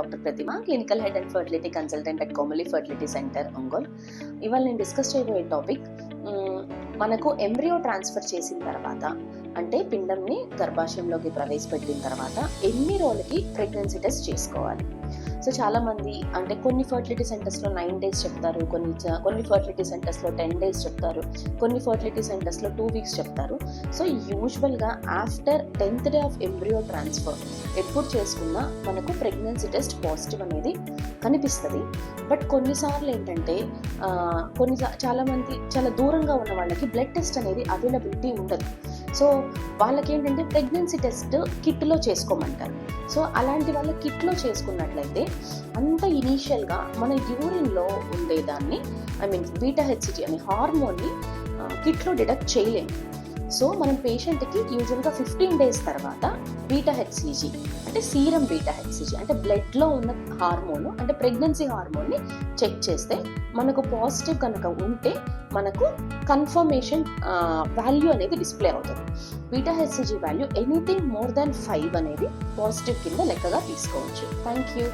Doctor Pratima, clinical head and fertility consultant at Komali fertility centre, Ongole. ఇవాళ నేను discuss చేయబోయే topic, మనకు ఎంబ్రియో ట్రాన్స్ఫర్ చేసిన తర్వాత, అంటే పిండంని గర్భాశయంలోకి ప్రవేశపెట్టిన తర్వాత ఎన్ని రోజులకి ప్రెగ్నెన్సీ టెస్ట్ చేసుకోవాలి. సో చాలామంది అంటే కొన్ని ఫర్టిలిటీ సెంటర్స్లో 9 days చెప్తారు, కొన్ని ఫర్టిలిటీ సెంటర్స్లో 10 days చెప్తారు, కొన్ని ఫర్టిలిటీ సెంటర్స్లో 2 weeks చెప్తారు. సో యూజువల్గా after 10th day of embryo transfer ఎప్పుడు చేసుకున్నా మనకు ప్రెగ్నెన్సీ టెస్ట్ పాజిటివ్ అనేది కనిపిస్తుంది. బట్ కొన్నిసార్లు ఏంటంటే చాలామంది చాలా దూరంగా ఉన్న వాళ్ళకి బ్లడ్ టెస్ట్ అనేది అవైలబిలిటీ ఉండదు. సో వాళ్ళకి ఏంటంటే ప్రెగ్నెన్సీ టెస్ట్ కిట్లో చేసుకోమంటారు. సో అలాంటి వాళ్ళ కిట్లో చేసుకున్నట్లయితే అంత ఇనీషియల్గా మన యూరిన్లో ఉండేదాన్ని, బీటా హెచ్సిజీ అనే హార్మోన్ని కిట్లో డిటెక్ట్ చేయలేము. సో మనం పేషెంట్కి యూజువల్గా 15 days తర్వాత బీటా హెచ్సిజీ అంటే సీరం బీటా హెచ్సిజీ అంటే బ్లడ్లో ఉన్న హార్మోను అంటే ప్రెగ్నెన్సీ హార్మోన్ని చెక్ చేస్తే మనకు పాజిటివ్ కనుక ఉంటే మనకు కన్ఫర్మేషన్ వాల్యూ అనేది డిస్ప్లే అవుతుంది. Beta HCG value anything more than 5 అనేది పాజిటివ్ కింద లెక్కగా తీసుకోవచ్చు. Thank you.